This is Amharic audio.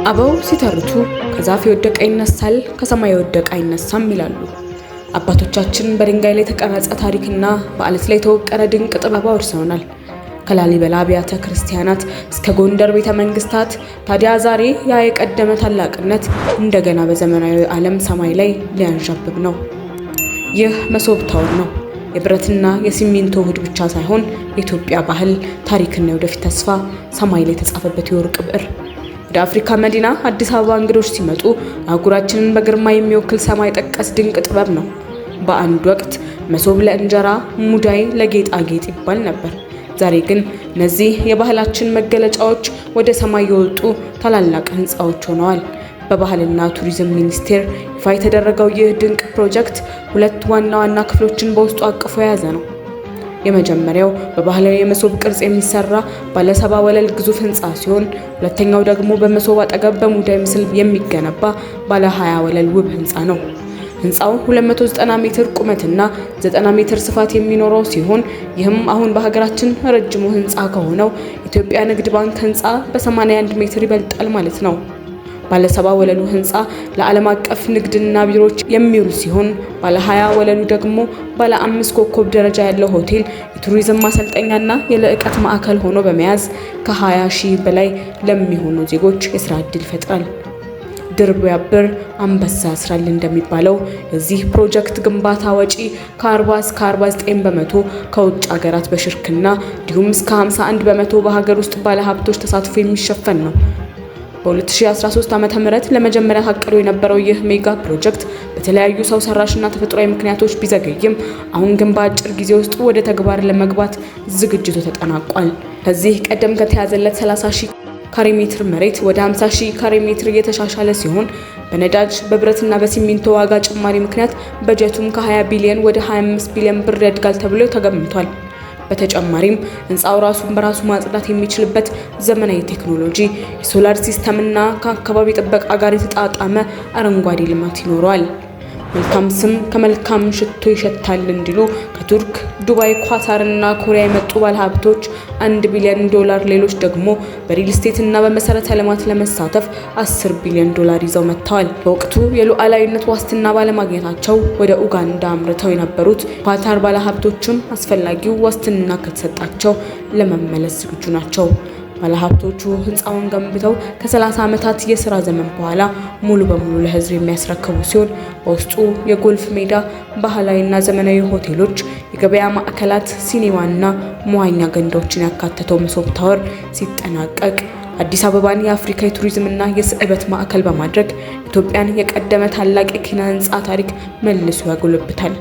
አበው ሲተርቱ ከዛፍ የወደቀ ይነሳል ከሰማይ የወደቀ አይነሳም ይላሉ። አባቶቻችን በድንጋይ ላይ የተቀረጸ ታሪክና በአለት ላይ የተወቀረ ድንቅ ጥበብ አውርሰውናል። ከላሊበላ አብያተ ክርስቲያናት እስከ ጎንደር ቤተ መንግስታት። ታዲያ ዛሬ ያ የቀደመ ታላቅነት እንደገና በዘመናዊ ዓለም ሰማይ ላይ ሊያንዣብብ ነው። ይህ መሶብ ታወር ነው። የብረትና የሲሚንቶ ውህድ ብቻ ሳይሆን የኢትዮጵያ ባህል፣ ታሪክና የወደፊት ተስፋ ሰማይ ላይ የተጻፈበት የወርቅ ብዕር። ወደ አፍሪካ መዲና አዲስ አበባ እንግዶች ሲመጡ አህጉራችንን በግርማ የሚወክል ሰማይ ጠቀስ ድንቅ ጥበብ ነው። በአንድ ወቅት መሶብ ለእንጀራ፣ ሙዳይ ለጌጣጌጥ ይባል ነበር። ዛሬ ግን እነዚህ የባህላችን መገለጫዎች ወደ ሰማይ የወጡ ታላላቅ ህንፃዎች ሆነዋል። በባህልና ቱሪዝም ሚኒስቴር ይፋ የተደረገው ይህ ድንቅ ፕሮጀክት ሁለት ዋና ዋና ክፍሎችን በውስጡ አቅፎ የያዘ ነው። የመጀመሪያው በባህላዊ የመሶብ ቅርጽ የሚሰራ ባለ 70 ወለል ግዙፍ ህንፃ ሲሆን፣ ሁለተኛው ደግሞ በመሶብ አጠገብ በሙዳይ ምስል የሚገነባ ባለ 20 ወለል ውብ ህንፃ ነው። ህንፃው 290 ሜትር ቁመትና 90 ሜትር ስፋት የሚኖረው ሲሆን ይህም አሁን በሀገራችን ረጅሙ ህንፃ ከሆነው ኢትዮጵያ ንግድ ባንክ ህንፃ በ81 ሜትር ይበልጣል ማለት ነው። ባለ 70 ወለሉ ህንፃ ለዓለም አቀፍ ንግድና ቢሮዎች የሚውል ሲሆን ባለ 20 ወለሉ ደግሞ ባለ 5 ኮከብ ደረጃ ያለው ሆቴል፣ የቱሪዝም ማሰልጠኛና የልዕቀት ማዕከል ሆኖ በመያዝ ከ20 ሺህ በላይ ለሚሆኑ ዜጎች የስራ ዕድል ይፈጥራል። ድር ቢያብር አንበሳ ያስራል እንደሚባለው የዚህ ፕሮጀክት ግንባታ ወጪ ከ40 እስከ 49 በመቶ ከውጭ ሀገራት በሽርክና እንዲሁም እስከ 51 በመቶ በሀገር ውስጥ ባለሀብቶች ተሳትፎ የሚሸፈን ነው። በ2013 ዓ.ም ለመጀመሪያ ታቅዶ የነበረው ይህ ሜጋ ፕሮጀክት በተለያዩ ሰው ሰራሽና ተፈጥሯዊ ምክንያቶች ቢዘገይም አሁን ግን በአጭር ጊዜ ውስጥ ወደ ተግባር ለመግባት ዝግጅቱ ተጠናቋል። ከዚህ ቀደም ከተያዘለት 30 ሺህ ካሬ ሜትር መሬት ወደ 50 ሺህ ካሬ ሜትር እየተሻሻለ ሲሆን በነዳጅ በብረትና በሲሚንቶ ዋጋ ጭማሪ ምክንያት በጀቱም ከ20 ቢሊዮን ወደ 25 ቢሊዮን ብር ያድጋል ተብሎ ተገምቷል። በተጨማሪም ህንፃው ራሱን በራሱ ማጽዳት የሚችልበት ዘመናዊ ቴክኖሎጂ፣ የሶላር ሲስተምና ከአካባቢ ጥበቃ ጋር የተጣጣመ አረንጓዴ ልማት ይኖረዋል። መልካም ስም ከመልካም ሽቶ ይሸታል እንዲሉ ከቱርክ፣ ዱባይ፣ ኳታርና ኮሪያ የመጡ ባለሀብቶች $1 ቢሊዮን፣ ሌሎች ደግሞ በሪል ስቴት እና በመሰረተ ልማት ለመሳተፍ $10 ቢሊዮን ይዘው መጥተዋል። በወቅቱ የሉዓላዊነት ዋስትና ባለማግኘታቸው ወደ ኡጋንዳ አምርተው የነበሩት ኳታር ባለሀብቶችም አስፈላጊው ዋስትና ከተሰጣቸው ለመመለስ ዝግጁ ናቸው። ባለሀብቶቹ ህንፃውን ገንብተው ከ30 ዓመታት የሥራ ዘመን በኋላ ሙሉ በሙሉ ለህዝብ የሚያስረክቡ ሲሆን በውስጡ የጎልፍ ሜዳ፣ ባህላዊና ዘመናዊ ሆቴሎች፣ የገበያ ማዕከላት፣ ሲኒማና መዋኛ ገንዳዎችን ያካተተው መሶብ ታወር ሲጠናቀቅ አዲስ አበባን የአፍሪካ የቱሪዝምና የስዕበት ማዕከል በማድረግ ኢትዮጵያን የቀደመ ታላቅ የኪነ ህንፃ ታሪክ መልሶ ያጎለብታል።